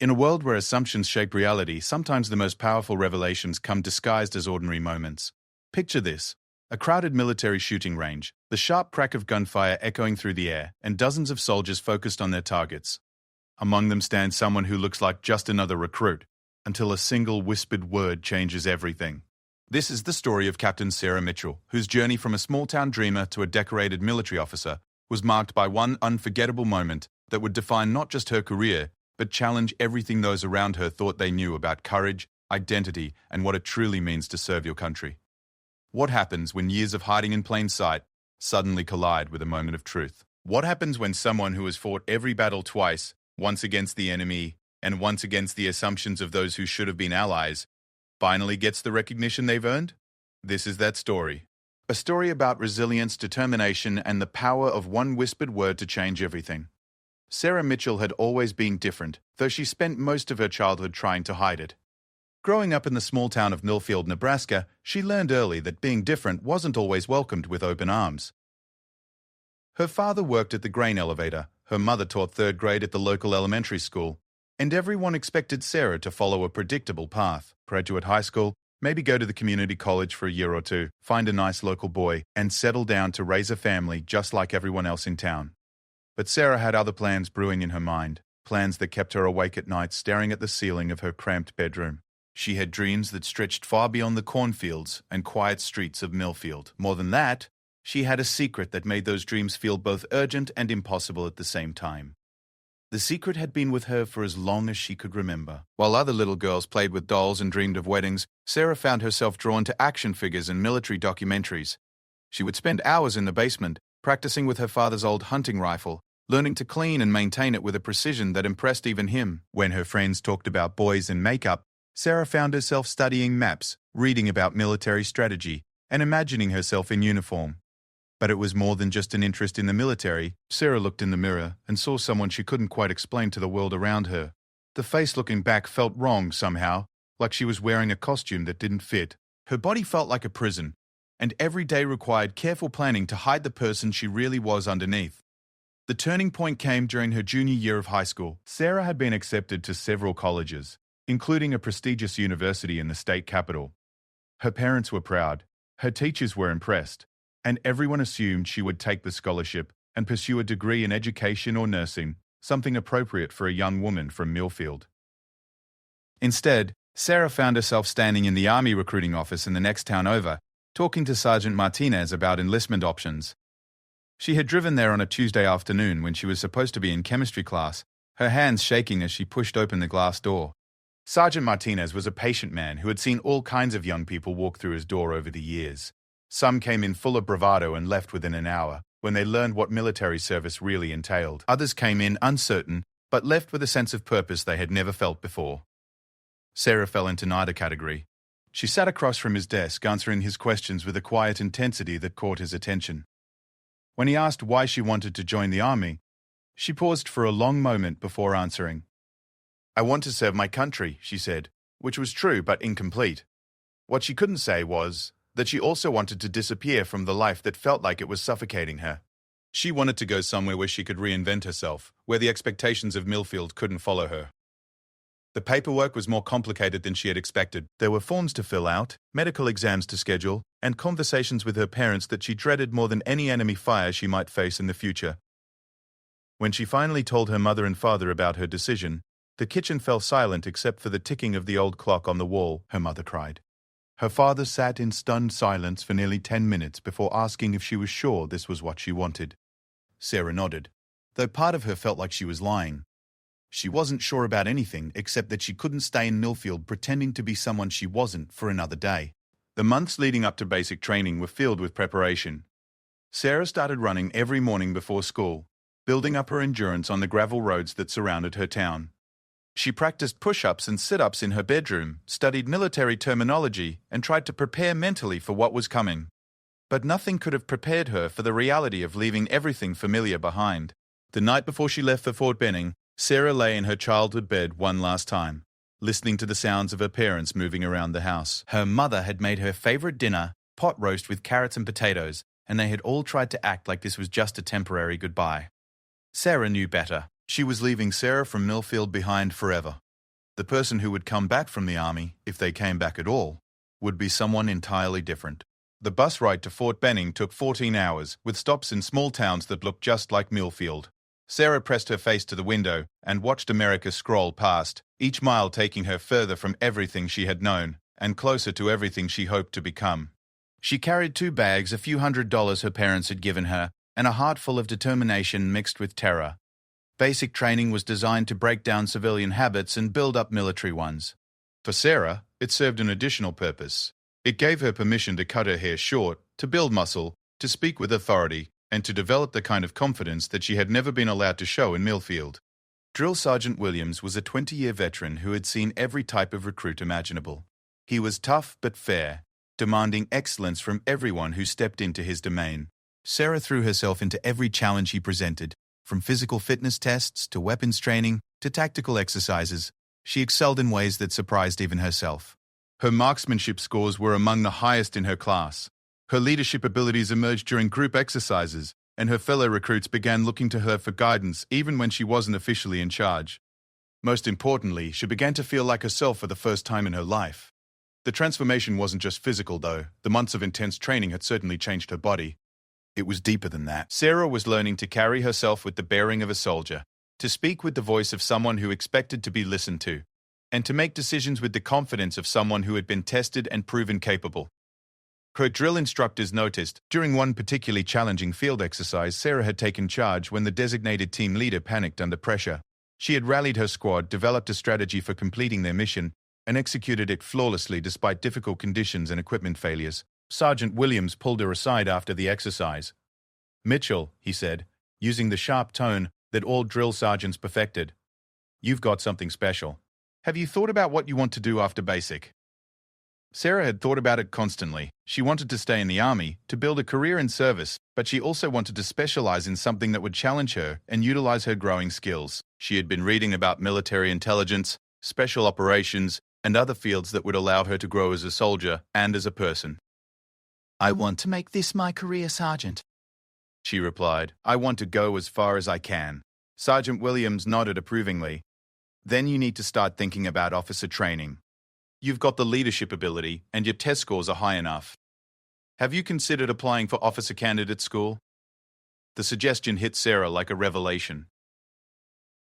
In a world where assumptions shape reality, sometimes the most powerful revelations come disguised as ordinary moments. Picture this: a crowded military shooting range, the sharp crack of gunfire echoing through the air, and dozens of soldiers focused on their targets. Among them stands someone who looks like just another recruit, until a single whispered word changes everything. This is the story of Captain Sarah Mitchell, whose journey from a small-town dreamer to a decorated military officer was marked by one unforgettable moment that would define not just her career, but challenge everything those around her thought they knew about courage, identity, and what it truly means to serve your country. What happens when years of hiding in plain sight suddenly collide with a moment of truth? What happens when someone who has fought every battle twice, once against the enemy and once against the assumptions of those who should have been allies, finally gets the recognition they've earned? This is that story. A story about resilience, determination, and the power of one whispered word to change everything. Sarah Mitchell had always been different, though she spent most of her childhood trying to hide it. Growing up in the small town of Millfield, Nebraska, she learned early that being different wasn't always welcomed with open arms. Her father worked at the grain elevator, her mother taught third grade at the local elementary school, and everyone expected Sarah to follow a predictable path: graduate high school, maybe go to the community college for a year or two, find a nice local boy, and settle down to raise a family just like everyone else in town. But Sarah had other plans brewing in her mind, plans that kept her awake at night staring at the ceiling of her cramped bedroom. She had dreams that stretched far beyond the cornfields and quiet streets of Millfield. More than that, she had a secret that made those dreams feel both urgent and impossible at the same time. The secret had been with her for as long as she could remember. While other little girls played with dolls and dreamed of weddings, Sarah found herself drawn to action figures and military documentaries. She would spend hours in the basement, practicing with her father's old hunting rifle, learning to clean and maintain it with a precision that impressed even him. When her friends talked about boys and makeup, Sarah found herself studying maps, reading about military strategy, and imagining herself in uniform. But it was more than just an interest in the military. Sarah looked in the mirror and saw someone she couldn't quite explain to the world around her. The face looking back felt wrong somehow, like she was wearing a costume that didn't fit. Her body felt like a prison, and every day required careful planning to hide the person she really was underneath. The turning point came during her junior year of high school. Sarah had been accepted to several colleges, including a prestigious university in the state capital. Her parents were proud, her teachers were impressed, and everyone assumed she would take the scholarship and pursue a degree in education or nursing, something appropriate for a young woman from Millfield. Instead, Sarah found herself standing in the Army recruiting office in the next town over, talking to Sergeant Martinez about enlistment options. She had driven there on a Tuesday afternoon when she was supposed to be in chemistry class, her hands shaking as she pushed open the glass door. Sergeant Martinez was a patient man who had seen all kinds of young people walk through his door over the years. Some came in full of bravado and left within an hour, when they learned what military service really entailed. Others came in uncertain, but left with a sense of purpose they had never felt before. Sarah fell into neither category. She sat across from his desk, answering his questions with a quiet intensity that caught his attention. When he asked why she wanted to join the army, she paused for a long moment before answering. "I want to serve my country," she said, which was true but incomplete. What she couldn't say was that she also wanted to disappear from the life that felt like it was suffocating her. She wanted to go somewhere where she could reinvent herself, where the expectations of Millfield couldn't follow her. The paperwork was more complicated than she had expected. There were forms to fill out, medical exams to schedule, and conversations with her parents that she dreaded more than any enemy fire she might face in the future. When she finally told her mother and father about her decision, the kitchen fell silent except for the ticking of the old clock on the wall, her mother cried. Her father sat in stunned silence for nearly 10 minutes before asking if she was sure this was what she wanted. Sarah nodded, though part of her felt like she was lying. She wasn't sure about anything except that she couldn't stay in Millfield pretending to be someone she wasn't for another day. The months leading up to basic training were filled with preparation. Sarah started running every morning before school, building up her endurance on the gravel roads that surrounded her town. She practiced push-ups and sit-ups in her bedroom, studied military terminology, and tried to prepare mentally for what was coming. But nothing could have prepared her for the reality of leaving everything familiar behind. The night before she left for Fort Benning, Sarah lay in her childhood bed one last time, listening to the sounds of her parents moving around the house. Her mother had made her favorite dinner, pot roast with carrots and potatoes, and they had all tried to act like this was just a temporary goodbye. Sarah knew better. She was leaving Sarah from Millfield behind forever. The person who would come back from the army, if they came back at all, would be someone entirely different. The bus ride to Fort Benning took 14 hours, with stops in small towns that looked just like Millfield. Sarah pressed her face to the window and watched America scroll past, each mile taking her further from everything she had known and closer to everything she hoped to become. She carried 2 bags, a few $100s her parents had given her, and a heart full of determination mixed with terror. Basic training was designed to break down civilian habits and build up military ones. For Sarah, it served an additional purpose. It gave her permission to cut her hair short, to build muscle, to speak with authority, and to develop the kind of confidence that she had never been allowed to show in Millfield. Drill Sergeant Williams was a 20-year veteran who had seen every type of recruit imaginable. He was tough but fair, demanding excellence from everyone who stepped into his domain. Sarah threw herself into every challenge he presented, from physical fitness tests to weapons training to tactical exercises. She excelled in ways that surprised even herself. Her marksmanship scores were among the highest in her class. Her leadership abilities emerged during group exercises, and her fellow recruits began looking to her for guidance even when she wasn't officially in charge. Most importantly, she began to feel like herself for the first time in her life. The transformation wasn't just physical, though. The months of intense training had certainly changed her body. It was deeper than that. Sarah was learning to carry herself with the bearing of a soldier, to speak with the voice of someone who expected to be listened to, and to make decisions with the confidence of someone who had been tested and proven capable. Her drill instructors noticed, during one particularly challenging field exercise, Sarah had taken charge when the designated team leader panicked under pressure. She had rallied her squad, developed a strategy for completing their mission, and executed it flawlessly despite difficult conditions and equipment failures. Sergeant Williams pulled her aside after the exercise. "Mitchell," he said, using the sharp tone that all drill sergeants perfected, "you've got something special. Have you thought about what you want to do after basic?" Sarah had thought about it constantly. She wanted to stay in the army, to build a career in service, but she also wanted to specialize in something that would challenge her and utilize her growing skills. She had been reading about military intelligence, special operations, and other fields that would allow her to grow as a soldier and as a person. "I want to make this my career, Sergeant," she replied. "I want to go as far as I can." Sergeant Williams nodded approvingly. "Then you need to start thinking about officer training. You've got the leadership ability, and your test scores are high enough. Have you considered applying for officer candidate school?" The suggestion hit Sarah like a revelation.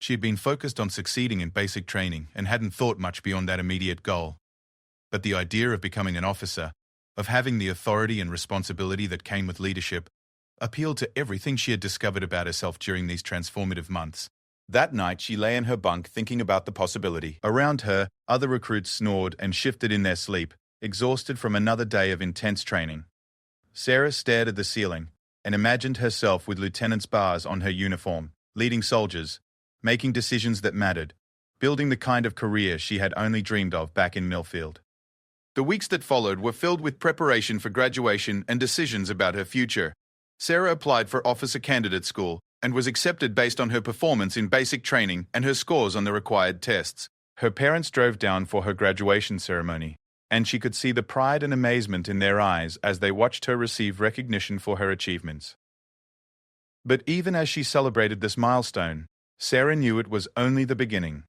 She had been focused on succeeding in basic training and hadn't thought much beyond that immediate goal. But the idea of becoming an officer, of having the authority and responsibility that came with leadership, appealed to everything she had discovered about herself during these transformative months. That night, she lay in her bunk thinking about the possibility. Around her, other recruits snored and shifted in their sleep, exhausted from another day of intense training. Sarah stared at the ceiling and imagined herself with lieutenant's bars on her uniform, leading soldiers, making decisions that mattered, building the kind of career she had only dreamed of back in Millfield. The weeks that followed were filled with preparation for graduation and decisions about her future. Sarah applied for officer candidate school and was accepted based on her performance in basic training and her scores on the required tests. Her parents drove down for her graduation ceremony, and she could see the pride and amazement in their eyes as they watched her receive recognition for her achievements. But even as she celebrated this milestone, Sarah knew it was only the beginning.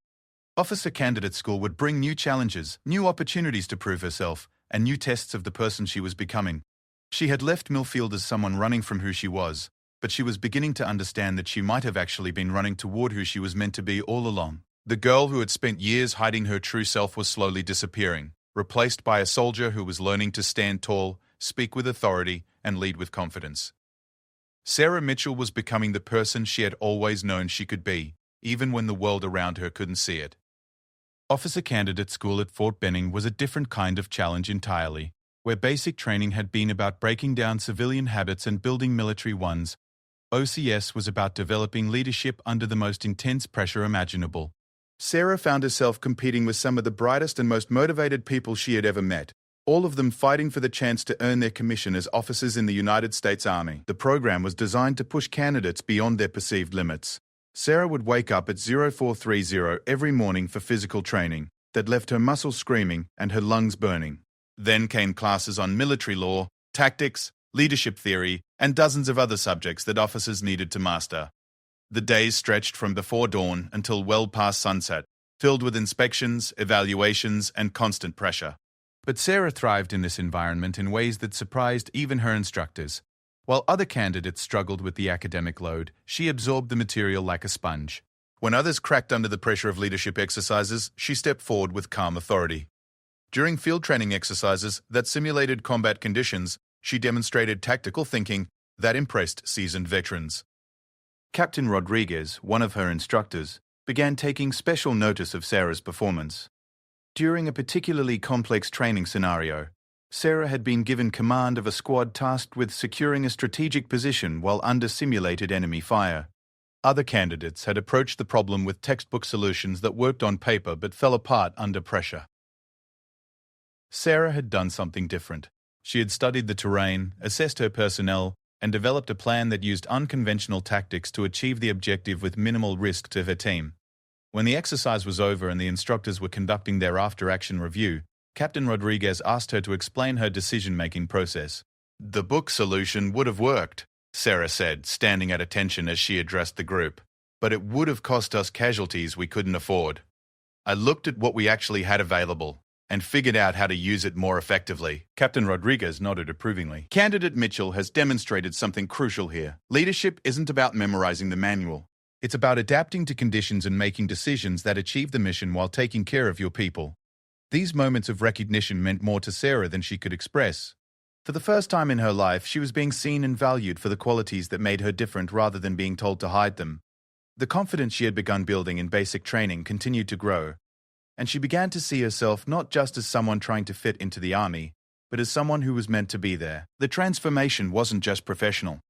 Officer candidate school would bring new challenges, new opportunities to prove herself, and new tests of the person she was becoming. She had left Millfield as someone running from who she was, but she was beginning to understand that she might have actually been running toward who she was meant to be all along. The girl who had spent years hiding her true self was slowly disappearing, replaced by a soldier who was learning to stand tall, speak with authority, and lead with confidence. Sarah Mitchell was becoming the person she had always known she could be, even when the world around her couldn't see it. Officer candidate school at Fort Benning was a different kind of challenge entirely. Where basic training had been about breaking down civilian habits and building military ones, OCS was about developing leadership under the most intense pressure imaginable. Sarah found herself competing with some of the brightest and most motivated people she had ever met, all of them fighting for the chance to earn their commission as officers in the United States Army. The program was designed to push candidates beyond their perceived limits. Sarah would wake up at 0430 every morning for physical training that left her muscles screaming and her lungs burning. Then came classes on military law, tactics, leadership theory, and dozens of other subjects that officers needed to master. The days stretched from before dawn until well past sunset, filled with inspections, evaluations, and constant pressure. But Sarah thrived in this environment in ways that surprised even her instructors. While other candidates struggled with the academic load, she absorbed the material like a sponge. When others cracked under the pressure of leadership exercises, she stepped forward with calm authority. During field training exercises that simulated combat conditions, she demonstrated tactical thinking that impressed seasoned veterans. Captain Rodriguez, one of her instructors, began taking special notice of Sarah's performance. During a particularly complex training scenario, Sarah had been given command of a squad tasked with securing a strategic position while under simulated enemy fire. Other candidates had approached the problem with textbook solutions that worked on paper but fell apart under pressure. Sarah had done something different. She had studied the terrain, assessed her personnel, and developed a plan that used unconventional tactics to achieve the objective with minimal risk to her team. When the exercise was over and the instructors were conducting their after-action review, Captain Rodriguez asked her to explain her decision-making process. "The book solution would have worked," Sarah said, standing at attention as she addressed the group. "But it would have cost us casualties we couldn't afford. I looked at what we actually had available and figured out how to use it more effectively." Captain Rodriguez nodded approvingly. Candidate Mitchell has demonstrated something crucial here. Leadership isn't about memorizing the manual. It's about adapting to conditions and making decisions that achieve the mission while taking care of your people. These moments of recognition meant more to Sarah than she could express. For the first time in her life, she was being seen and valued for the qualities that made her different rather than being told to hide them. The confidence she had begun building in basic training continued to grow, and she began to see herself not just as someone trying to fit into the army, but as someone who was meant to be there. The transformation wasn't just professional.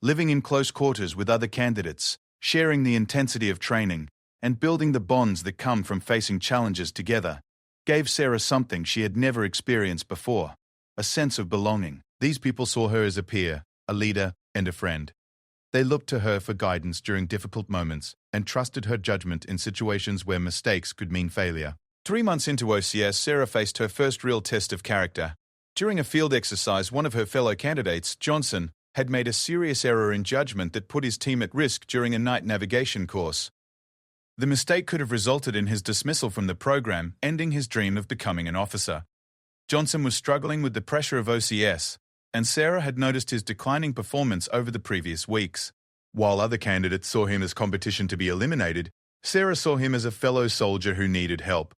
Living in close quarters with other candidates, sharing the intensity of training, and building the bonds that come from facing challenges together, gave Sarah something she had never experienced before, a sense of belonging. These people saw her as a peer, a leader, and a friend. They looked to her for guidance during difficult moments and trusted her judgment in situations where mistakes could mean failure. 3 months into OCS, Sarah faced her first real test of character. During a field exercise, one of her fellow candidates, Johnson, had made a serious error in judgment that put his team at risk during a night navigation course. The mistake could have resulted in his dismissal from the program, ending his dream of becoming an officer. Johnson was struggling with the pressure of OCS, and Sarah had noticed his declining performance over the previous weeks. While other candidates saw him as competition to be eliminated, Sarah saw him as a fellow soldier who needed help.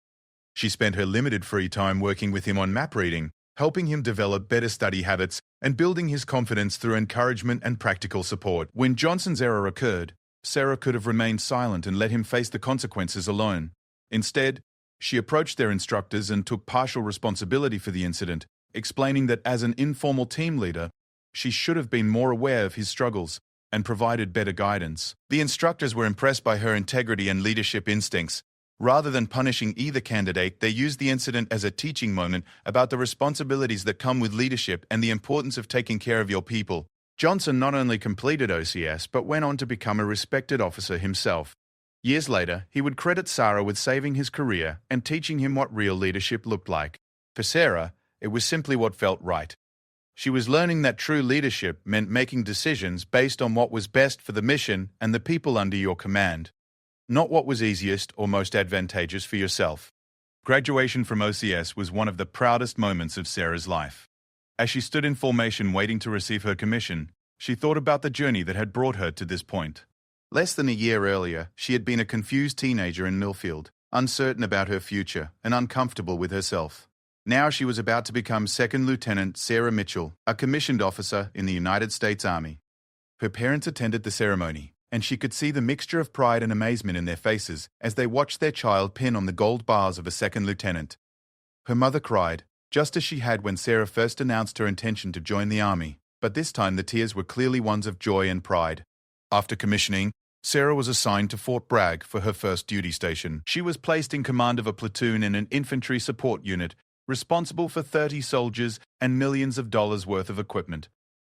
She spent her limited free time working with him on map reading, helping him develop better study habits, and building his confidence through encouragement and practical support. When Johnson's error occurred, Sarah could have remained silent and let him face the consequences alone. Instead, she approached their instructors and took partial responsibility for the incident, explaining that as an informal team leader, she should have been more aware of his struggles and provided better guidance. The instructors were impressed by her integrity and leadership instincts. Rather than punishing either candidate, they used the incident as a teaching moment about the responsibilities that come with leadership and the importance of taking care of your people. Johnson not only completed OCS, but went on to become a respected officer himself. Years later, he would credit Sarah with saving his career and teaching him what real leadership looked like. For Sarah, it was simply what felt right. She was learning that true leadership meant making decisions based on what was best for the mission and the people under your command, not what was easiest or most advantageous for yourself. Graduation from OCS was one of the proudest moments of Sarah's life. As she stood in formation waiting to receive her commission, she thought about the journey that had brought her to this point. Less than a year earlier, she had been a confused teenager in Millfield, uncertain about her future and uncomfortable with herself. Now she was about to become Second Lieutenant Sarah Mitchell, a commissioned officer in the United States Army. Her parents attended the ceremony, and she could see the mixture of pride and amazement in their faces as they watched their child pin on the gold bars of a second lieutenant. Her mother cried, just as she had when Sarah first announced her intention to join the Army, but this time the tears were clearly ones of joy and pride. After commissioning, Sarah was assigned to Fort Bragg for her first duty station. She was placed in command of a platoon in an infantry support unit, responsible for 30 soldiers and millions of dollars worth of equipment.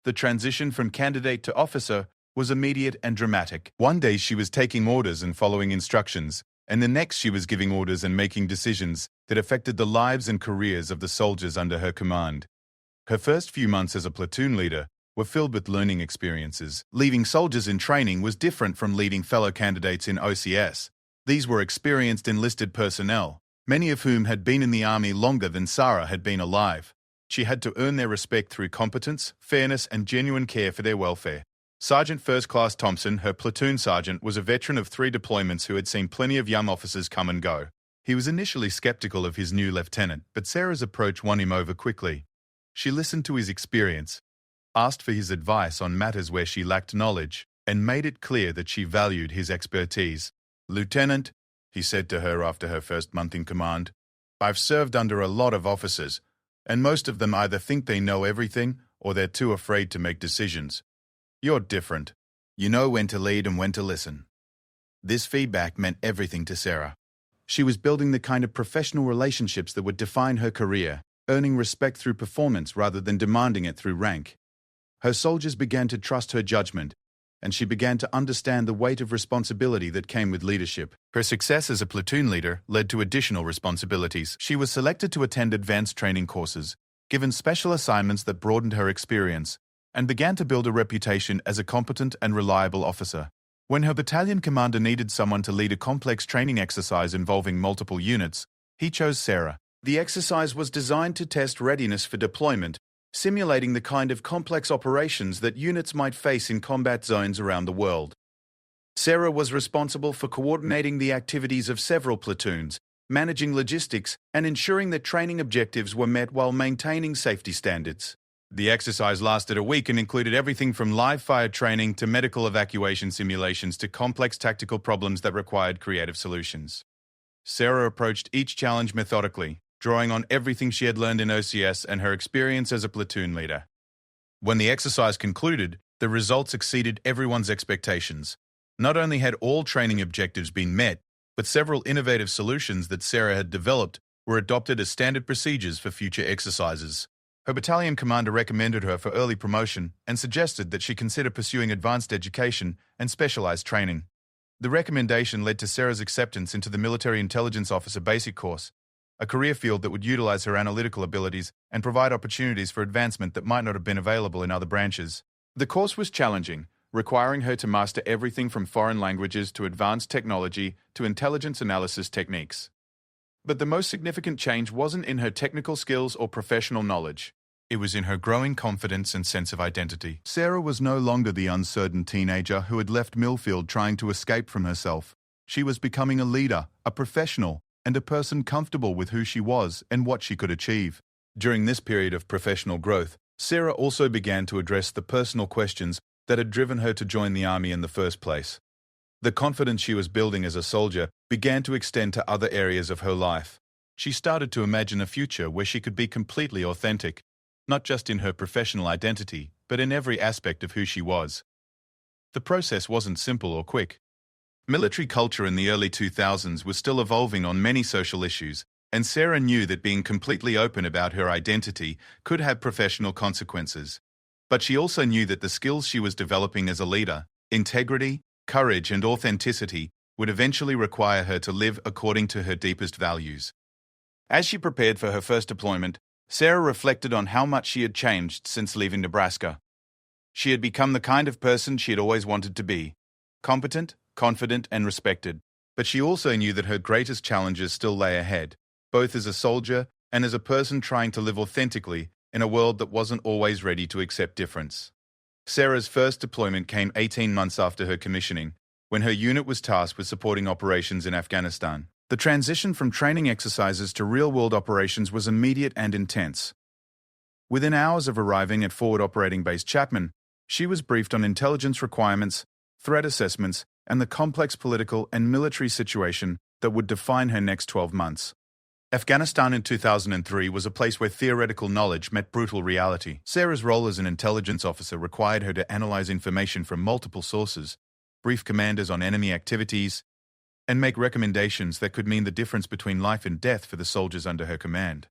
The transition from candidate to officer was immediate and dramatic. One day she was taking orders and following instructions, and the next she was giving orders and making decisions that affected the lives and careers of the soldiers under her command. Her first few months as a platoon leader were filled with learning experiences. Leading soldiers in training was different from leading fellow candidates in OCS. These were experienced enlisted personnel, many of whom had been in the army longer than Sarah had been alive. She had to earn their respect through competence, fairness, and genuine care for their welfare. Sergeant First Class Thompson, her platoon sergeant, was a veteran of 3 deployments who had seen plenty of young officers come and go. He was initially skeptical of his new lieutenant, but Sarah's approach won him over quickly. She listened to his experience, asked for his advice on matters where she lacked knowledge, and made it clear that she valued his expertise. "Lieutenant," he said to her after her first month in command, "I've served under a lot of officers, and most of them either think they know everything or they're too afraid to make decisions. You're different. You know when to lead and when to listen." This feedback meant everything to Sarah. She was building the kind of professional relationships that would define her career, earning respect through performance rather than demanding it through rank. Her soldiers began to trust her judgment, and she began to understand the weight of responsibility that came with leadership. Her success as a platoon leader led to additional responsibilities. She was selected to attend advanced training courses, given special assignments that broadened her experience, and began to build a reputation as a competent and reliable officer. When her battalion commander needed someone to lead a complex training exercise involving multiple units, he chose Sarah. The exercise was designed to test readiness for deployment, simulating the kind of complex operations that units might face in combat zones around the world. Sarah was responsible for coordinating the activities of several platoons, managing logistics, and ensuring that training objectives were met while maintaining safety standards. The exercise lasted a week and included everything from live fire training to medical evacuation simulations to complex tactical problems that required creative solutions. Sarah approached each challenge methodically, drawing on everything she had learned in OCS and her experience as a platoon leader. When the exercise concluded, the results exceeded everyone's expectations. Not only had all training objectives been met, but several innovative solutions that Sarah had developed were adopted as standard procedures for future exercises. Her battalion commander recommended her for early promotion and suggested that she consider pursuing advanced education and specialized training. The recommendation led to Sarah's acceptance into the Military Intelligence Officer Basic Course, a career field that would utilize her analytical abilities and provide opportunities for advancement that might not have been available in other branches. The course was challenging, requiring her to master everything from foreign languages to advanced technology to intelligence analysis techniques. But the most significant change wasn't in her technical skills or professional knowledge. It was in her growing confidence and sense of identity. Sarah was no longer the uncertain teenager who had left Millfield trying to escape from herself. She was becoming a leader, a professional, and a person comfortable with who she was and what she could achieve. During this period of professional growth, Sarah also began to address the personal questions that had driven her to join the army in the first place. The confidence she was building as a soldier began to extend to other areas of her life. She started to imagine a future where she could be completely authentic, not just in her professional identity, but in every aspect of who she was. The process wasn't simple or quick. Military culture in the early 2000s was still evolving on many social issues, and Sarah knew that being completely open about her identity could have professional consequences. But she also knew that the skills she was developing as a leader, integrity, courage, and authenticity, would eventually require her to live according to her deepest values. As she prepared for her first deployment, Sarah reflected on how much she had changed since leaving Nebraska. She had become the kind of person she had always wanted to be: competent, confident, and respected. But she also knew that her greatest challenges still lay ahead, both as a soldier and as a person trying to live authentically in a world that wasn't always ready to accept difference. Sarah's first deployment came 18 months after her commissioning, when her unit was tasked with supporting operations in Afghanistan. The transition from training exercises to real-world operations was immediate and intense. Within hours of arriving at Forward Operating Base Chapman, she was briefed on intelligence requirements, threat assessments, and the complex political and military situation that would define her next 12 months. Afghanistan in 2003 was a place where theoretical knowledge met brutal reality. Sarah's role as an intelligence officer required her to analyze information from multiple sources, brief commanders on enemy activities, and make recommendations that could mean the difference between life and death for the soldiers under her command.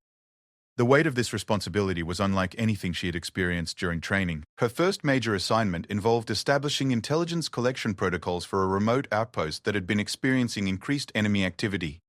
The weight of this responsibility was unlike anything she had experienced during training. Her first major assignment involved establishing intelligence collection protocols for a remote outpost that had been experiencing increased enemy activity.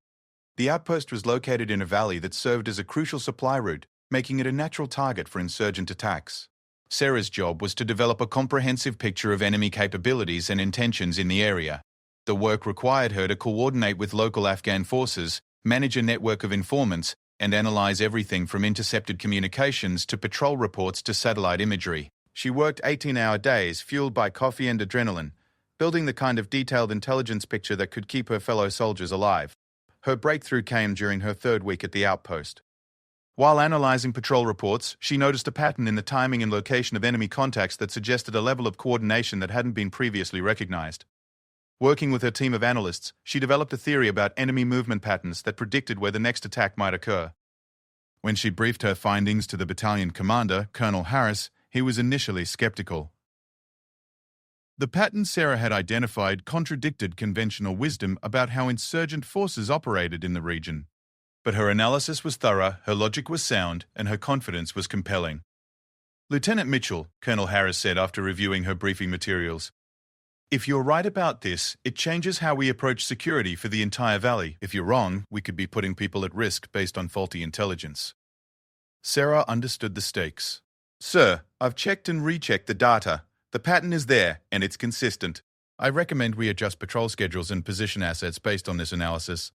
The outpost was located in a valley that served as a crucial supply route, making it a natural target for insurgent attacks. Sarah's job was to develop a comprehensive picture of enemy capabilities and intentions in the area. The work required her to coordinate with local Afghan forces, manage a network of informants, and analyze everything from intercepted communications to patrol reports to satellite imagery. She worked 18-hour days, fueled by coffee and adrenaline, building the kind of detailed intelligence picture that could keep her fellow soldiers alive. Her breakthrough came during her third week at the outpost. While analyzing patrol reports, she noticed a pattern in the timing and location of enemy contacts that suggested a level of coordination that hadn't been previously recognized. Working with her team of analysts, she developed a theory about enemy movement patterns that predicted where the next attack might occur. When she briefed her findings to the battalion commander, Colonel Harris, he was initially skeptical. The pattern Sarah had identified contradicted conventional wisdom about how insurgent forces operated in the region. But her analysis was thorough, her logic was sound, and her confidence was compelling. "Lieutenant Mitchell," Colonel Harris said after reviewing her briefing materials, "if you're right about this, it changes how we approach security for the entire valley. If you're wrong, we could be putting people at risk based on faulty intelligence." Sarah understood the stakes. "Sir, I've checked and rechecked the data. The pattern is there, and it's consistent. I recommend we adjust patrol schedules and position assets based on this analysis."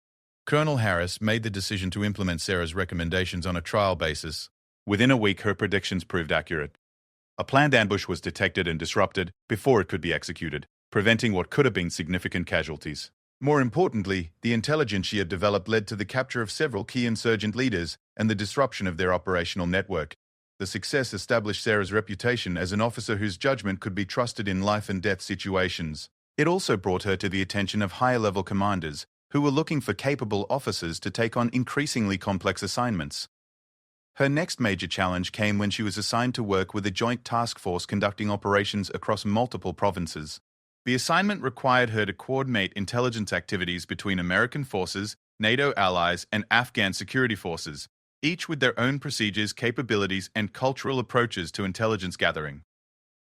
Colonel Harris made the decision to implement Sarah's recommendations on a trial basis. Within a week, her predictions proved accurate. A planned ambush was detected and disrupted before it could be executed, preventing what could have been significant casualties. More importantly, the intelligence she had developed led to the capture of several key insurgent leaders and the disruption of their operational network. The success established Sarah's reputation as an officer whose judgment could be trusted in life-and-death situations. It also brought her to the attention of higher-level commanders, who were looking for capable officers to take on increasingly complex assignments. Her next major challenge came when she was assigned to work with a joint task force conducting operations across multiple provinces. The assignment required her to coordinate intelligence activities between American forces, NATO allies, and Afghan security forces, each with their own procedures, capabilities, and cultural approaches to intelligence gathering.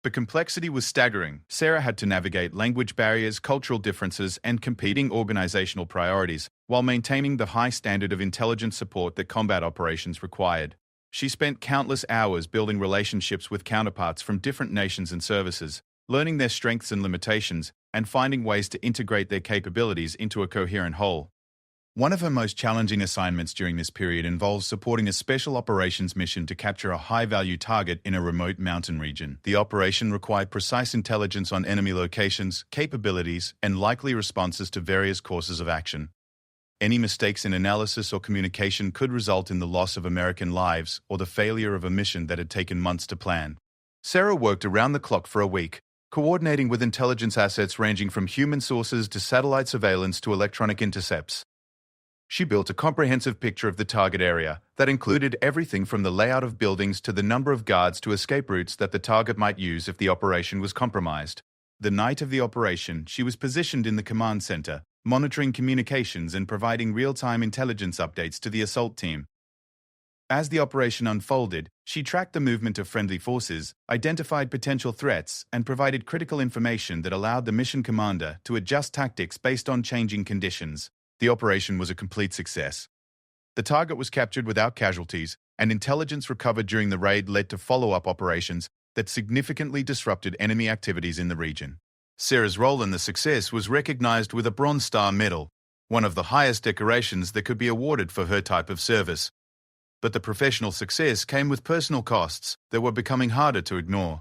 The complexity was staggering. Sarah had to navigate language barriers, cultural differences, and competing organizational priorities, while maintaining the high standard of intelligence support that combat operations required. She spent countless hours building relationships with counterparts from different nations and services, learning their strengths and limitations, and finding ways to integrate their capabilities into a coherent whole. One of her most challenging assignments during this period involves supporting a special operations mission to capture a high-value target in a remote mountain region. The operation required precise intelligence on enemy locations, capabilities, and likely responses to various courses of action. Any mistakes in analysis or communication could result in the loss of American lives or the failure of a mission that had taken months to plan. Sarah worked around the clock for a week, coordinating with intelligence assets ranging from human sources to satellite surveillance to electronic intercepts. She built a comprehensive picture of the target area that included everything from the layout of buildings to the number of guards to escape routes that the target might use if the operation was compromised. The night of the operation, she was positioned in the command center, monitoring communications and providing real-time intelligence updates to the assault team. As the operation unfolded, she tracked the movement of friendly forces, identified potential threats, and provided critical information that allowed the mission commander to adjust tactics based on changing conditions. The operation was a complete success. The target was captured without casualties, and intelligence recovered during the raid led to follow-up operations that significantly disrupted enemy activities in the region. Sarah's role in the success was recognized with a Bronze Star Medal, one of the highest decorations that could be awarded for her type of service. But the professional success came with personal costs that were becoming harder to ignore.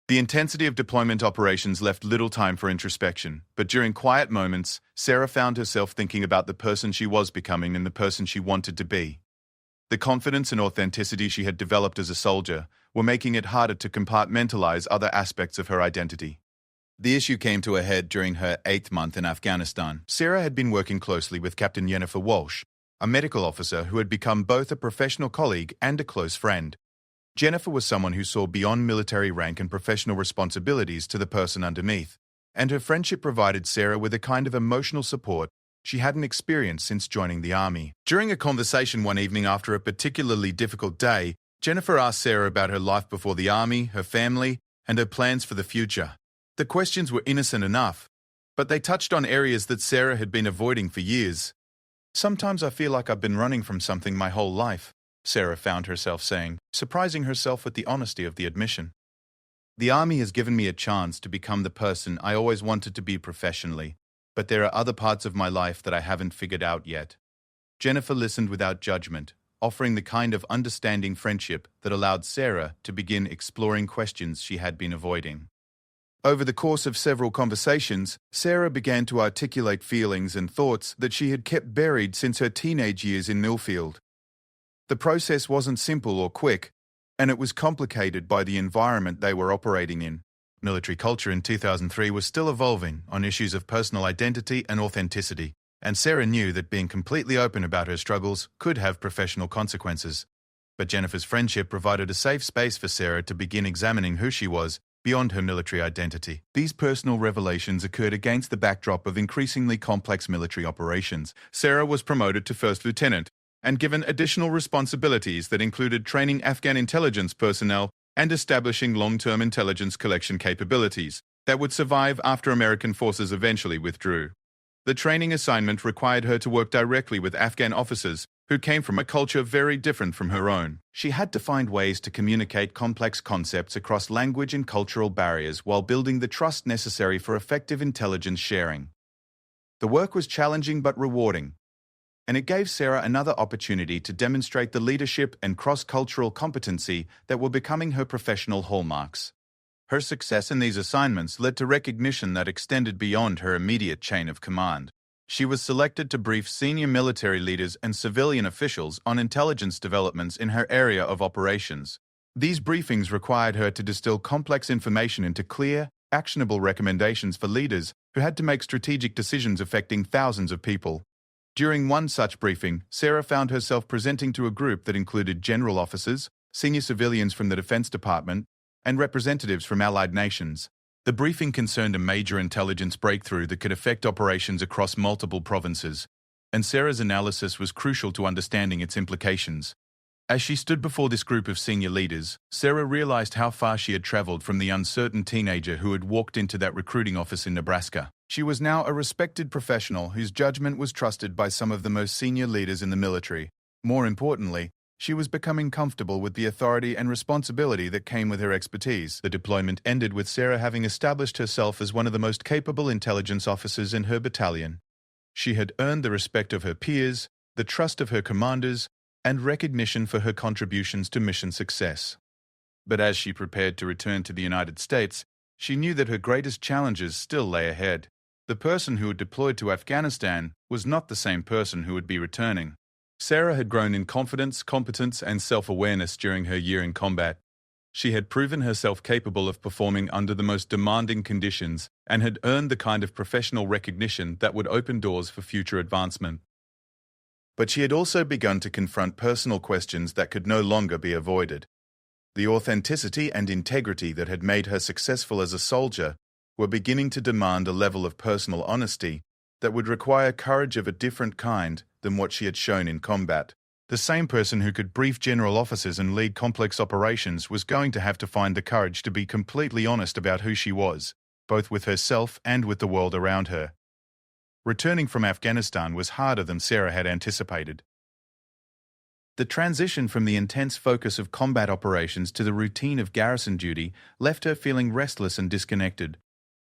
The intensity of deployment operations left little time for introspection, but during quiet moments, Sarah found herself thinking about the person she was becoming and the person she wanted to be. The confidence and authenticity she had developed as a soldier were making it harder to compartmentalize other aspects of her identity. The issue came to a head during her 8th month in Afghanistan. Sarah had been working closely with Captain Jennifer Walsh, a medical officer who had become both a professional colleague and a close friend. Jennifer was someone who saw beyond military rank and professional responsibilities to the person underneath, and her friendship provided Sarah with a kind of emotional support she hadn't experienced since joining the army. During a conversation one evening after a particularly difficult day, Jennifer asked Sarah about her life before the army, her family, and her plans for the future. The questions were innocent enough, but they touched on areas that Sarah had been avoiding for years. "Sometimes I feel like I've been running from something my whole life," Sarah found herself saying, surprising herself with the honesty of the admission. "The army has given me a chance to become the person I always wanted to be professionally, But there are other parts of my life that I haven't figured out yet. Jennifer listened without judgment, offering the kind of understanding friendship that allowed Sarah to begin exploring questions she had been avoiding. Over the course of several conversations, Sarah began to articulate feelings and thoughts that she had kept buried since her teenage years in Millfield. The process wasn't simple or quick, and it was complicated by the environment they were operating in. Military culture in 2003 was still evolving on issues of personal identity and authenticity, and Sarah knew that being completely open about her struggles could have professional consequences. But Jennifer's friendship provided a safe space for Sarah to begin examining who she was beyond her military identity. These personal revelations occurred against the backdrop of increasingly complex military operations. Sarah was promoted to first lieutenant and given additional responsibilities that included training Afghan intelligence personnel and establishing long-term intelligence collection capabilities that would survive after American forces eventually withdrew. The training assignment required her to work directly with Afghan officers who came from a culture very different from her own. She had to find ways to communicate complex concepts across language and cultural barriers while building the trust necessary for effective intelligence sharing. The work was challenging but rewarding, and it gave Sarah another opportunity to demonstrate the leadership and cross-cultural competency that were becoming her professional hallmarks. Her success in these assignments led to recognition that extended beyond her immediate chain of command. She was selected to brief senior military leaders and civilian officials on intelligence developments in her area of operations. These briefings required her to distill complex information into clear, actionable recommendations for leaders who had to make strategic decisions affecting thousands of people. During one such briefing, Sarah found herself presenting to a group that included general officers, senior civilians from the Defense Department, and representatives from allied nations. The briefing concerned a major intelligence breakthrough that could affect operations across multiple provinces, and Sarah's analysis was crucial to understanding its implications. As she stood before this group of senior leaders, Sarah realized how far she had traveled from the uncertain teenager who had walked into that recruiting office in Nebraska. She was now a respected professional whose judgment was trusted by some of the most senior leaders in the military. More importantly, she was becoming comfortable with the authority and responsibility that came with her expertise. The deployment ended with Sarah having established herself as one of the most capable intelligence officers in her battalion. She had earned the respect of her peers, the trust of her commanders, and recognition for her contributions to mission success. But as she prepared to return to the United States, she knew that her greatest challenges still lay ahead. The person who had deployed to Afghanistan was not the same person who would be returning. Sarah had grown in confidence, competence, and self-awareness during her year in combat. She had proven herself capable of performing under the most demanding conditions and had earned the kind of professional recognition that would open doors for future advancement. But she had also begun to confront personal questions that could no longer be avoided. The authenticity and integrity that had made her successful as a soldier were beginning to demand a level of personal honesty that would require courage of a different kind than what she had shown in combat. The same person who could brief general officers and lead complex operations was going to have to find the courage to be completely honest about who she was, both with herself and with the world around her. Returning from Afghanistan was harder than Sarah had anticipated. The transition from the intense focus of combat operations to the routine of garrison duty left her feeling restless and disconnected.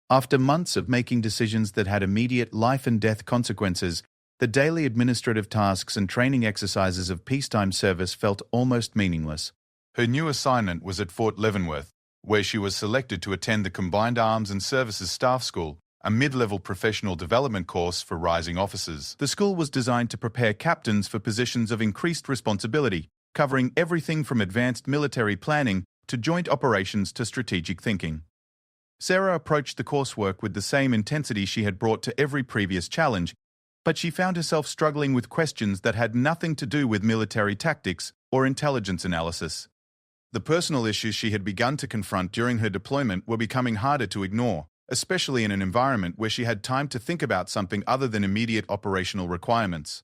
After months of making decisions that had immediate life-and-death consequences, the daily administrative tasks and training exercises of peacetime service felt almost meaningless. Her new assignment was at Fort Leavenworth, where she was selected to attend the Combined Arms and Services Staff School, a mid-level professional development course for rising officers. The school was designed to prepare captains for positions of increased responsibility, covering everything from advanced military planning to joint operations to strategic thinking. Sarah approached the coursework with the same intensity she had brought to every previous challenge, but she found herself struggling with questions that had nothing to do with military tactics or intelligence analysis. The personal issues she had begun to confront during her deployment were becoming harder to ignore, especially in an environment where she had time to think about something other than immediate operational requirements.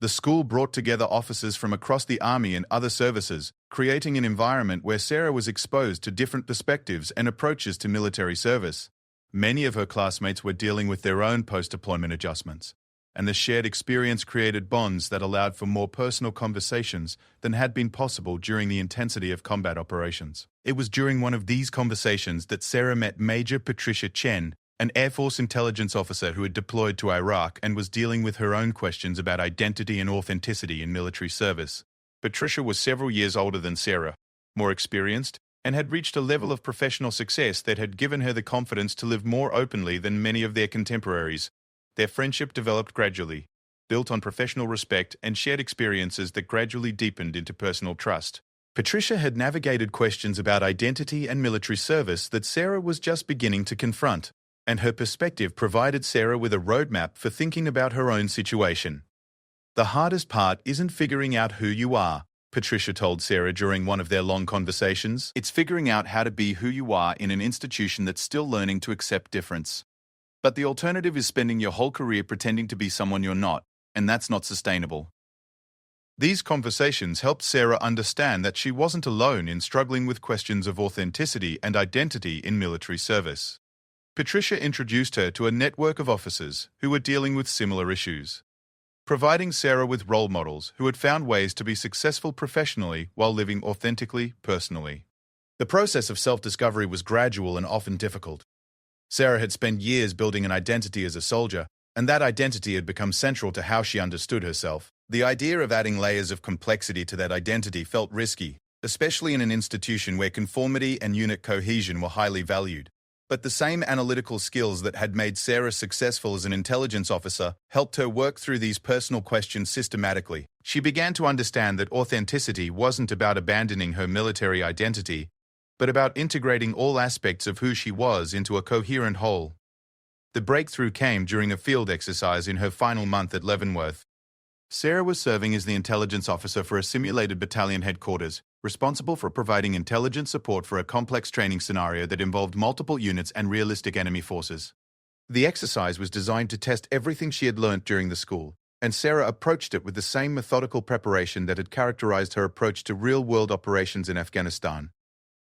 The school brought together officers from across the Army and other services, creating an environment where Sarah was exposed to different perspectives and approaches to military service. Many of her classmates were dealing with their own post-deployment adjustments, and the shared experience created bonds that allowed for more personal conversations than had been possible during the intensity of combat operations. It was during one of these conversations that Sarah met Major Patricia Chen, an Air Force intelligence officer who had deployed to Iraq and was dealing with her own questions about identity and authenticity in military service. Patricia was several years older than Sarah, more experienced, and had reached a level of professional success that had given her the confidence to live more openly than many of their contemporaries. Their friendship developed gradually, built on professional respect and shared experiences that gradually deepened into personal trust. Patricia had navigated questions about identity and military service that Sarah was just beginning to confront, and her perspective provided Sarah with a roadmap for thinking about her own situation. "The hardest part isn't figuring out who you are," Patricia told Sarah during one of their long conversations. "It's figuring out how to be who you are in an institution that's still learning to accept difference. But the alternative is spending your whole career pretending to be someone you're not, and that's not sustainable." These conversations helped Sarah understand that she wasn't alone in struggling with questions of authenticity and identity in military service. Patricia introduced her to a network of officers who were dealing with similar issues, providing Sarah with role models who had found ways to be successful professionally while living authentically personally. The process of self-discovery was gradual and often difficult. Sarah had spent years building an identity as a soldier, and that identity had become central to how she understood herself. The idea of adding layers of complexity to that identity felt risky, especially in an institution where conformity and unit cohesion were highly valued. But the same analytical skills that had made Sarah successful as an intelligence officer helped her work through these personal questions systematically. She began to understand that authenticity wasn't about abandoning her military identity, but about integrating all aspects of who she was into a coherent whole. The breakthrough came during a field exercise in her final month at Leavenworth. Sarah was serving as the intelligence officer for a simulated battalion headquarters, responsible for providing intelligence support for a complex training scenario that involved multiple units and realistic enemy forces. The exercise was designed to test everything she had learnt during the school, and Sarah approached it with the same methodical preparation that had characterized her approach to real-world operations in Afghanistan.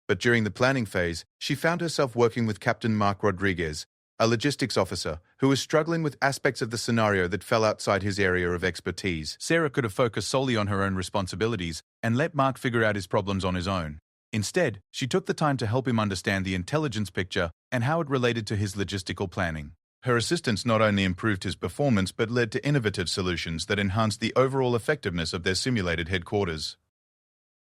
But during the planning phase, she found herself working with Captain Mark Rodriguez, a logistics officer who was struggling with aspects of the scenario that fell outside his area of expertise. Sarah could have focused solely on her own responsibilities and let Mark figure out his problems on his own. Instead, she took the time to help him understand the intelligence picture and how it related to his logistical planning. Her assistance not only improved his performance but led to innovative solutions that enhanced the overall effectiveness of their simulated headquarters.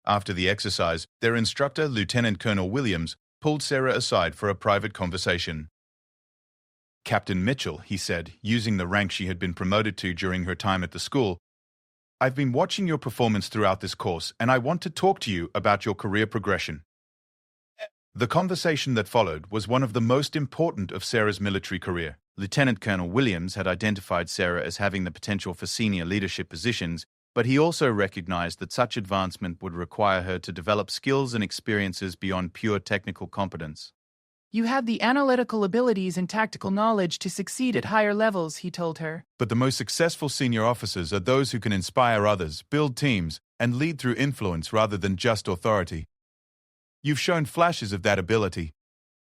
After the exercise, their instructor, Lieutenant Colonel Williams, pulled Sarah aside for a private conversation. "Captain Mitchell," he said, using the rank she had been promoted to during her time at the school, "I've been watching your performance throughout this course, and I want to talk to you about your career progression." The conversation that followed was one of the most important of Sarah's military career. Lieutenant Colonel Williams had identified Sarah as having the potential for senior leadership positions, but he also recognized that such advancement would require her to develop skills and experiences beyond pure technical competence. "You have the analytical abilities and tactical knowledge to succeed at higher levels," he told her. "But the most successful senior officers are those who can inspire others, build teams, and lead through influence rather than just authority. You've shown flashes of that ability,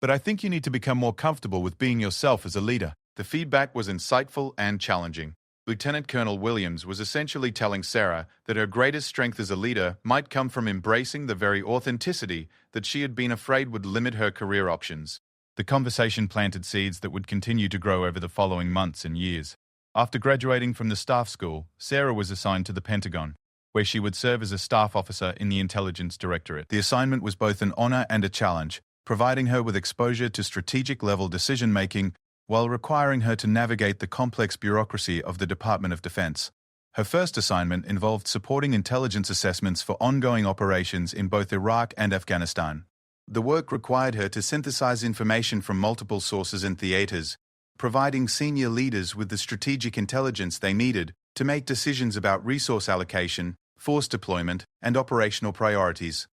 but I think you need to become more comfortable with being yourself as a leader." The feedback was insightful and challenging. Lieutenant Colonel Williams was essentially telling Sarah that her greatest strength as a leader might come from embracing the very authenticity that she had been afraid would limit her career options. The conversation planted seeds that would continue to grow over the following months and years. After graduating from the staff school, Sarah was assigned to the Pentagon, where she would serve as a staff officer in the Intelligence Directorate. The assignment was both an honor and a challenge, providing her with exposure to strategic-level decision-making while requiring her to navigate the complex bureaucracy of the Department of Defense. Her first assignment involved supporting intelligence assessments for ongoing operations in both Iraq and Afghanistan. The work required her to synthesize information from multiple sources and theaters, providing senior leaders with the strategic intelligence they needed to make decisions about resource allocation, force deployment, and operational priorities.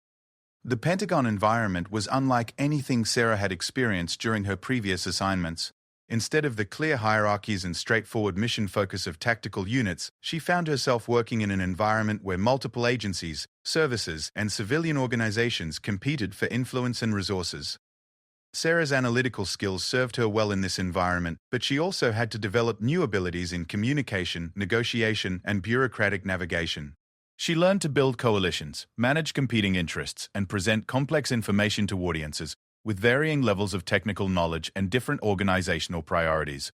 The Pentagon environment was unlike anything Sarah had experienced during her previous assignments. Instead of the clear hierarchies and straightforward mission focus of tactical units, she found herself working in an environment where multiple agencies, services, and civilian organizations competed for influence and resources. Sarah's analytical skills served her well in this environment, but she also had to develop new abilities in communication, negotiation, and bureaucratic navigation. She learned to build coalitions, manage competing interests, and present complex information to audiences, with varying levels of technical knowledge and different organizational priorities.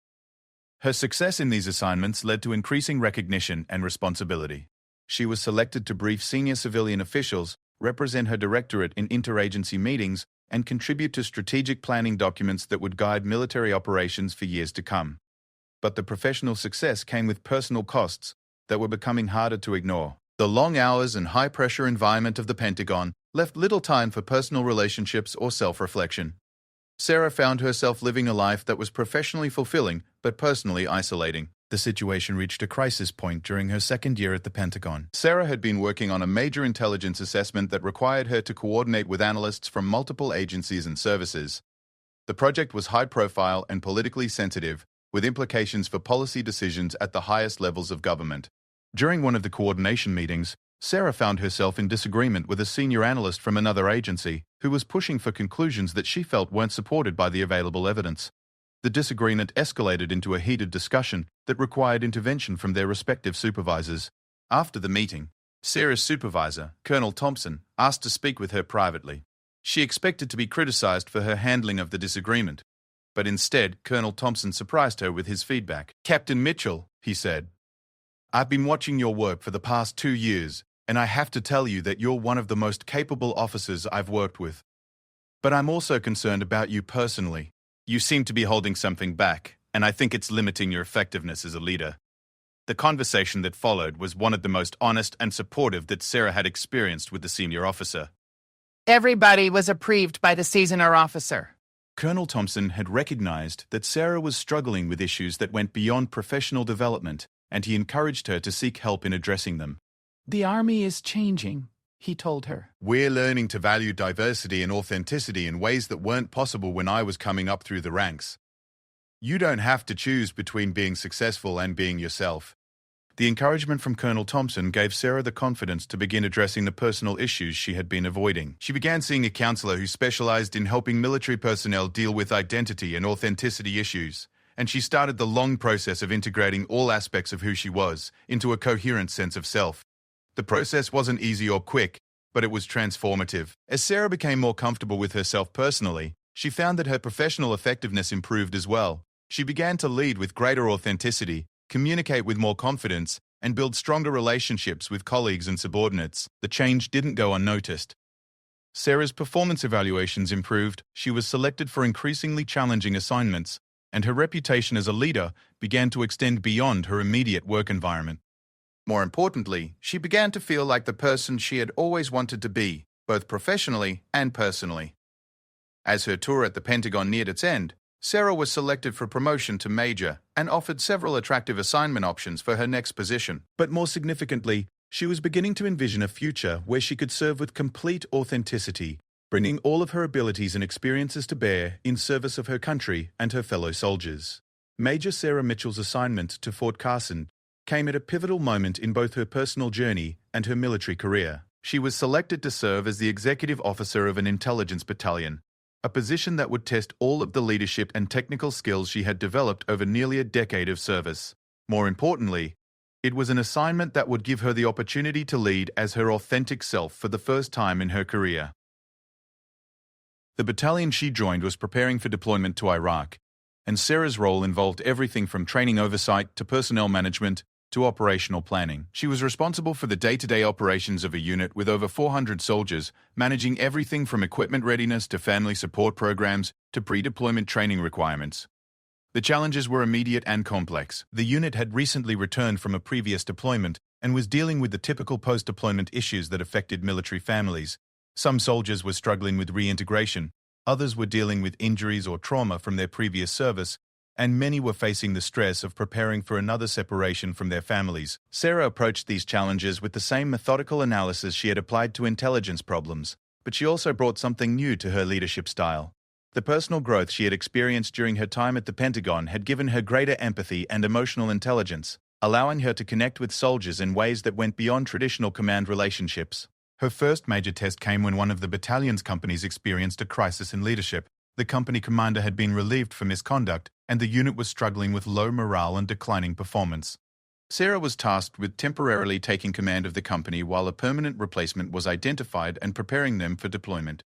Her success in these assignments led to increasing recognition and responsibility. She was selected to brief senior civilian officials, represent her directorate in interagency meetings, and contribute to strategic planning documents that would guide military operations for years to come. But the professional success came with personal costs that were becoming harder to ignore. The long hours and high-pressure environment of the Pentagon left little time for personal relationships or self-reflection. Sarah found herself living a life that was professionally fulfilling but personally isolating. The situation reached a crisis point during her second year at the Pentagon. Sarah had been working on a major intelligence assessment that required her to coordinate with analysts from multiple agencies and services. The project was high-profile and politically sensitive, with implications for policy decisions at the highest levels of government. During one of the coordination meetings, Sarah found herself in disagreement with a senior analyst from another agency who was pushing for conclusions that she felt weren't supported by the available evidence. The disagreement escalated into a heated discussion that required intervention from their respective supervisors. After the meeting, Sarah's supervisor, Colonel Thompson, asked to speak with her privately. She expected to be criticized for her handling of the disagreement, but instead, Colonel Thompson surprised her with his feedback. "Captain Mitchell," he said, "I've been watching your work for the past 2 years, and I have to tell you that you're one of the most capable officers I've worked with. But I'm also concerned about you personally. You seem to be holding something back, and I think it's limiting your effectiveness as a leader." The conversation that followed was one of the most honest and supportive that Sarah had experienced with the senior officer. Everybody was aggrieved by the senior officer. Colonel Thompson had recognized that Sarah was struggling with issues that went beyond professional development, and he encouraged her to seek help in addressing them. "The Army is changing," he told her. "We're learning to value diversity and authenticity in ways that weren't possible when I was coming up through the ranks. You don't have to choose between being successful and being yourself." The encouragement from Colonel Thompson gave Sarah the confidence to begin addressing the personal issues she had been avoiding. She began seeing a counselor who specialized in helping military personnel deal with identity and authenticity issues, and she started the long process of integrating all aspects of who she was into a coherent sense of self. The process wasn't easy or quick, but it was transformative. As Sarah became more comfortable with herself personally, she found that her professional effectiveness improved as well. She began to lead with greater authenticity, communicate with more confidence, and build stronger relationships with colleagues and subordinates. The change didn't go unnoticed. Sarah's performance evaluations improved, she was selected for increasingly challenging assignments, and her reputation as a leader began to extend beyond her immediate work environment. More importantly, she began to feel like the person she had always wanted to be, both professionally and personally. As her tour at the Pentagon neared its end, Sarah was selected for promotion to major and offered several attractive assignment options for her next position. But more significantly, she was beginning to envision a future where she could serve with complete authenticity, bringing all of her abilities and experiences to bear in service of her country and her fellow soldiers. Major Sarah Mitchell's assignment to Fort Carson came at a pivotal moment in both her personal journey and her military career. She was selected to serve as the executive officer of an intelligence battalion, a position that would test all of the leadership and technical skills she had developed over nearly a decade of service. More importantly, it was an assignment that would give her the opportunity to lead as her authentic self for the first time in her career. The battalion she joined was preparing for deployment to Iraq, and Sarah's role involved everything from training oversight to personnel management to operational planning. She was responsible for the day-to-day operations of a unit with over 400 soldiers, managing everything from equipment readiness to family support programs to pre-deployment training requirements. The challenges were immediate and complex. The unit had recently returned from a previous deployment and was dealing with the typical post-deployment issues that affected military families. Some soldiers were struggling with reintegration, others were dealing with injuries or trauma from their previous service, and many were facing the stress of preparing for another separation from their families. Sarah approached these challenges with the same methodical analysis she had applied to intelligence problems, but she also brought something new to her leadership style. The personal growth she had experienced during her time at the Pentagon had given her greater empathy and emotional intelligence, allowing her to connect with soldiers in ways that went beyond traditional command relationships. Her first major test came when one of the battalion's companies experienced a crisis in leadership. The company commander had been relieved for misconduct, and the unit was struggling with low morale and declining performance. Sarah was tasked with temporarily taking command of the company while a permanent replacement was identified and preparing them for deployment.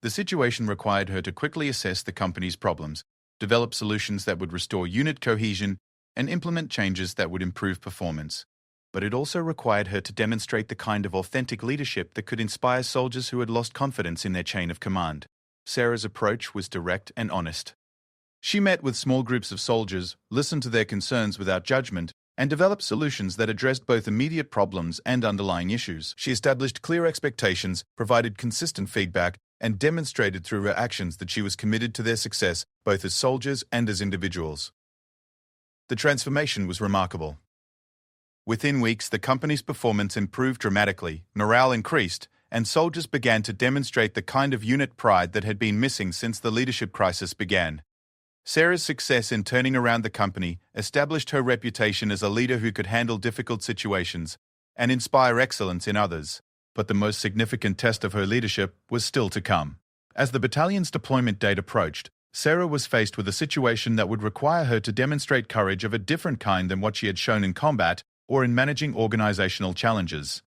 The situation required her to quickly assess the company's problems, develop solutions that would restore unit cohesion, and implement changes that would improve performance. But it also required her to demonstrate the kind of authentic leadership that could inspire soldiers who had lost confidence in their chain of command. Sarah's approach was direct and honest. She met with small groups of soldiers, listened to their concerns without judgment, and developed solutions that addressed both immediate problems and underlying issues. She established clear expectations, provided consistent feedback, and demonstrated through her actions that she was committed to their success, both as soldiers and as individuals. The transformation was remarkable. Within weeks, the company's performance improved dramatically, morale increased, and soldiers began to demonstrate the kind of unit pride that had been missing since the leadership crisis began. Sarah's success in turning around the company established her reputation as a leader who could handle difficult situations and inspire excellence in others. But the most significant test of her leadership was still to come. As the battalion's deployment date approached, Sarah was faced with a situation that would require her to demonstrate courage of a different kind than what she had shown in combat or in managing organizational challenges.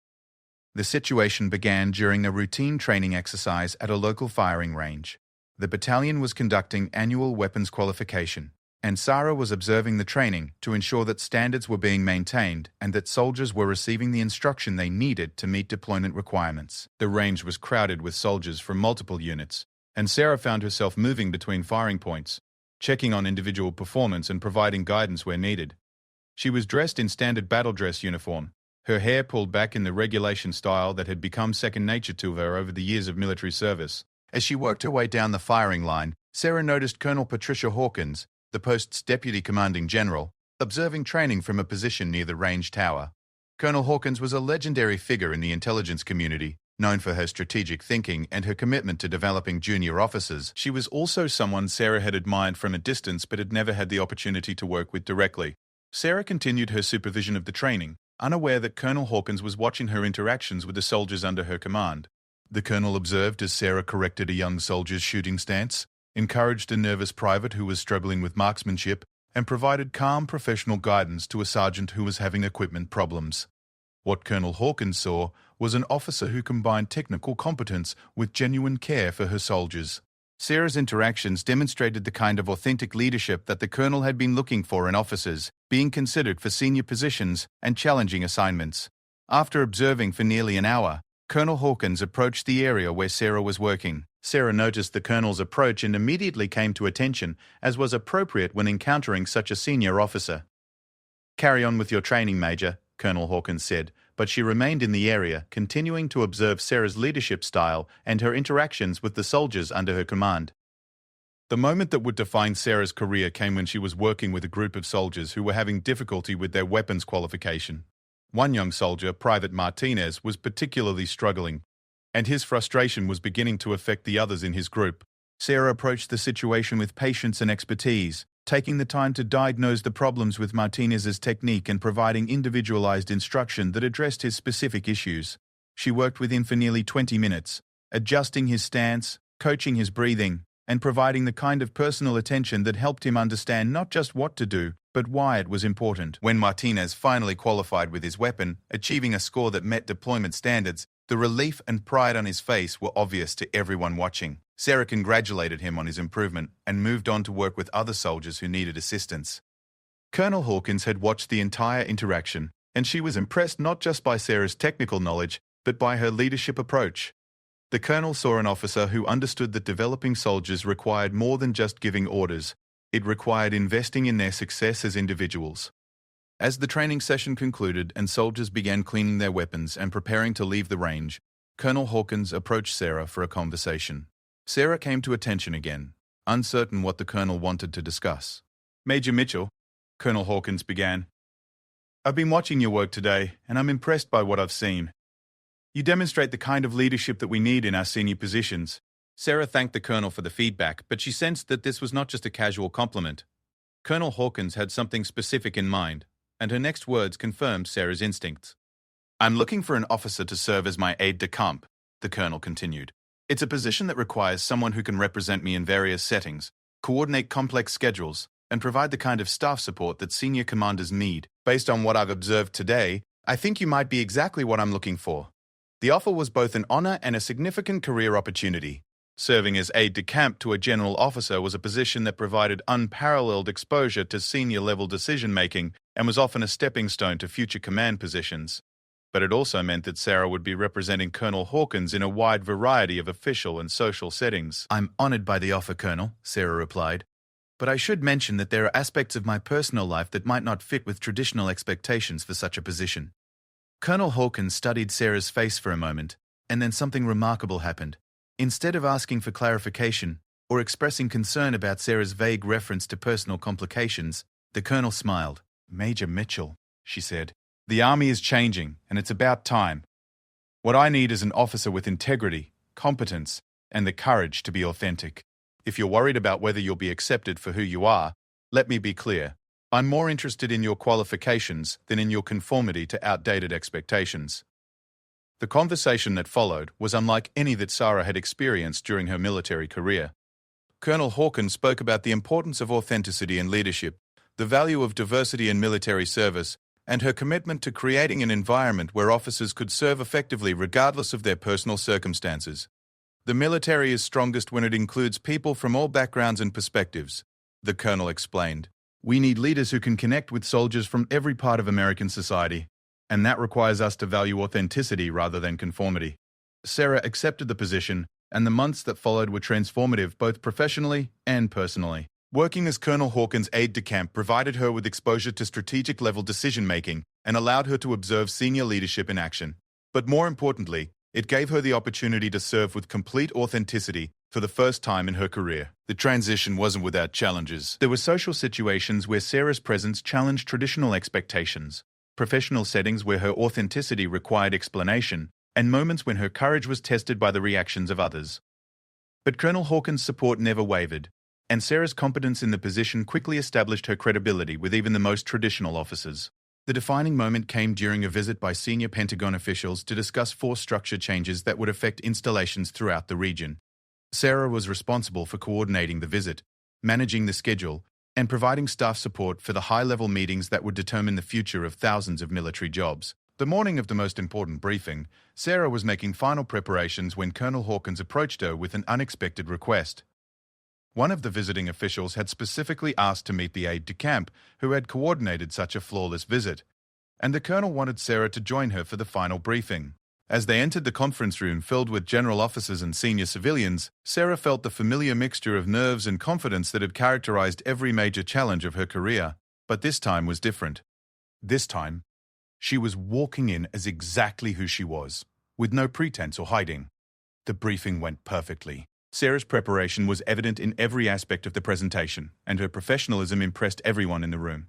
The situation began during a routine training exercise at a local firing range. The battalion was conducting annual weapons qualification, and Sarah was observing the training to ensure that standards were being maintained and that soldiers were receiving the instruction they needed to meet deployment requirements. The range was crowded with soldiers from multiple units, and Sarah found herself moving between firing points, checking on individual performance and providing guidance where needed. She was dressed in standard battle dress uniform, her hair pulled back in the regulation style that had become second nature to her over the years of military service. As she worked her way down the firing line, Sarah noticed Colonel Patricia Hawkins, the post's deputy commanding general, observing training from a position near the range tower. Colonel Hawkins was a legendary figure in the intelligence community, known for her strategic thinking and her commitment to developing junior officers. She was also someone Sarah had admired from a distance but had never had the opportunity to work with directly. Sarah continued her supervision of the training, unaware that Colonel Hawkins was watching her interactions with the soldiers under her command. The colonel observed as Sarah corrected a young soldier's shooting stance, encouraged a nervous private who was struggling with marksmanship, and provided calm professional guidance to a sergeant who was having equipment problems. What Colonel Hawkins saw was an officer who combined technical competence with genuine care for her soldiers. Sarah's interactions demonstrated the kind of authentic leadership that the colonel had been looking for in officers, being considered for senior positions and challenging assignments. After observing for nearly an hour, Colonel Hawkins approached the area where Sarah was working. Sarah noticed the colonel's approach and immediately came to attention, as was appropriate when encountering such a senior officer. "Carry on with your training, Major," Colonel Hawkins said, but she remained in the area, continuing to observe Sarah's leadership style and her interactions with the soldiers under her command. The moment that would define Sarah's career came when she was working with a group of soldiers who were having difficulty with their weapons qualification. One young soldier, Private Martinez, was particularly struggling, and his frustration was beginning to affect the others in his group. Sarah approached the situation with patience and expertise, taking the time to diagnose the problems with Martinez's technique and providing individualized instruction that addressed his specific issues. She worked with him for nearly 20 minutes, adjusting his stance, coaching his breathing, and providing the kind of personal attention that helped him understand not just what to do, but why it was important. When Martinez finally qualified with his weapon, achieving a score that met deployment standards, the relief and pride on his face were obvious to everyone watching. Sarah congratulated him on his improvement and moved on to work with other soldiers who needed assistance. Colonel Hawkins had watched the entire interaction, and she was impressed not just by Sarah's technical knowledge, but by her leadership approach. The colonel saw an officer who understood that developing soldiers required more than just giving orders. It required investing in their success as individuals. As the training session concluded and soldiers began cleaning their weapons and preparing to leave the range, Colonel Hawkins approached Sarah for a conversation. Sarah came to attention again, uncertain what the colonel wanted to discuss. "Major Mitchell," Colonel Hawkins began, "I've been watching your work today, and I'm impressed by what I've seen. You demonstrate the kind of leadership that we need in our senior positions." Sarah thanked the colonel for the feedback, but she sensed that this was not just a casual compliment. Colonel Hawkins had something specific in mind, and her next words confirmed Sarah's instincts. "I'm looking for an officer to serve as my aide-de-camp," the colonel continued. "It's a position that requires someone who can represent me in various settings, coordinate complex schedules, and provide the kind of staff support that senior commanders need. Based on what I've observed today, I think you might be exactly what I'm looking for." The offer was both an honor and a significant career opportunity. Serving as aide-de-camp to a general officer was a position that provided unparalleled exposure to senior-level decision-making and was often a stepping stone to future command positions. But it also meant that Sarah would be representing Colonel Hawkins in a wide variety of official and social settings. "I'm honored by the offer, Colonel," Sarah replied. "But I should mention that there are aspects of my personal life that might not fit with traditional expectations for such a position." Colonel Hawkins studied Sarah's face for a moment, and then something remarkable happened. Instead of asking for clarification or expressing concern about Sarah's vague reference to personal complications, the colonel smiled. "Major Mitchell," she said, "the Army is changing, and it's about time. What I need is an officer with integrity, competence, and the courage to be authentic. If you're worried about whether you'll be accepted for who you are, let me be clear. I'm more interested in your qualifications than in your conformity to outdated expectations." The conversation that followed was unlike any that Sarah had experienced during her military career. Colonel Hawkins spoke about the importance of authenticity in leadership, the value of diversity in military service, and her commitment to creating an environment where officers could serve effectively regardless of their personal circumstances. "The military is strongest when it includes people from all backgrounds and perspectives," the colonel explained. "We need leaders who can connect with soldiers from every part of American society, and that requires us to value authenticity rather than conformity." Sarah accepted the position, and the months that followed were transformative both professionally and personally. Working as Colonel Hawkins' aide-de-camp provided her with exposure to strategic-level decision-making and allowed her to observe senior leadership in action. But more importantly, it gave her the opportunity to serve with complete authenticity for the first time in her career. The transition wasn't without challenges. There were social situations where Sarah's presence challenged traditional expectations, professional settings where her authenticity required explanation, and moments when her courage was tested by the reactions of others. But Colonel Hawkins' support never wavered, and Sarah's competence in the position quickly established her credibility with even the most traditional officers. The defining moment came during a visit by senior Pentagon officials to discuss force structure changes that would affect installations throughout the region. Sarah was responsible for coordinating the visit, managing the schedule, and providing staff support for the high-level meetings that would determine the future of thousands of military jobs. The morning of the most important briefing, Sarah was making final preparations when Colonel Hawkins approached her with an unexpected request. One of the visiting officials had specifically asked to meet the aide-de-camp who had coordinated such a flawless visit, and the colonel wanted Sarah to join her for the final briefing. As they entered the conference room filled with general officers and senior civilians, Sarah felt the familiar mixture of nerves and confidence that had characterized every major challenge of her career. But this time was different. This time, she was walking in as exactly who she was, with no pretense or hiding. The briefing went perfectly. Sarah's preparation was evident in every aspect of the presentation, and her professionalism impressed everyone in the room.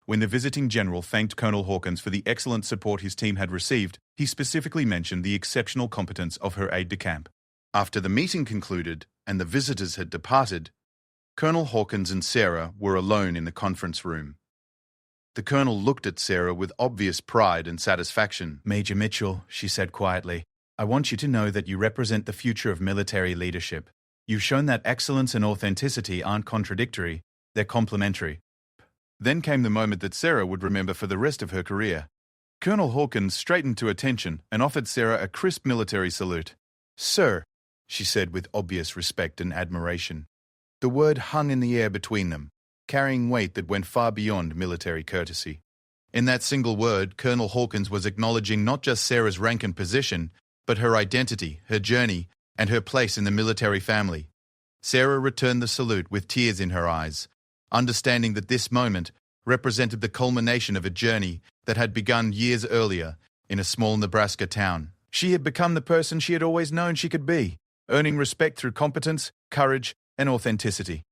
When the visiting general thanked Colonel Hawkins for the excellent support his team had received, he specifically mentioned the exceptional competence of her aide-de-camp. After the meeting concluded and the visitors had departed, Colonel Hawkins and Sarah were alone in the conference room. The colonel looked at Sarah with obvious pride and satisfaction. "Major Mitchell," she said quietly, "I want you to know that you represent the future of military leadership. You've shown that excellence and authenticity aren't contradictory, they're complementary." Then came the moment that Sarah would remember for the rest of her career. Colonel Hawkins straightened to attention and offered Sarah a crisp military salute. "Sir," she said with obvious respect and admiration. The word hung in the air between them, carrying weight that went far beyond military courtesy. In that single word, Colonel Hawkins was acknowledging not just Sarah's rank and position, but her identity, her journey, and her place in the military family. Sarah returned the salute with tears in her eyes, understanding that this moment represented the culmination of a journey that had begun years earlier in a small Nebraska town. She had become the person she had always known she could be, earning respect through competence, courage, and authenticity.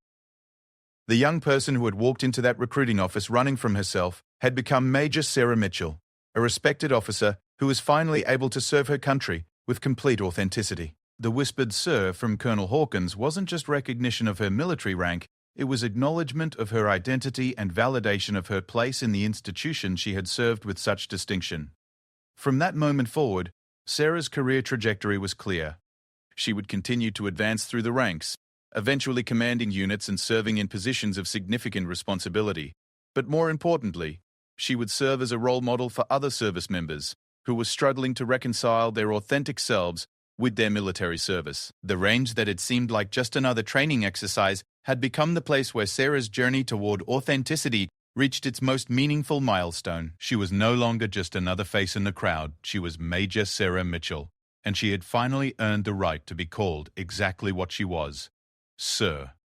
The young person who had walked into that recruiting office running from herself had become Major Sarah Mitchell, a respected officer who was finally able to serve her country with complete authenticity. The whispered "sir" from Colonel Hawkins wasn't just recognition of her military rank, it was acknowledgement of her identity and validation of her place in the institution she had served with such distinction. From that moment forward, Sarah's career trajectory was clear. She would continue to advance through the ranks, eventually commanding units and serving in positions of significant responsibility. But more importantly, she would serve as a role model for other service members who were struggling to reconcile their authentic selves With their military service, the range that had seemed like just another training exercise had become the place where Sarah's journey toward authenticity reached its most meaningful milestone. She was no longer just another face in the crowd, she was Major Sarah Mitchell, and she had finally earned the right to be called exactly what she was, Sir.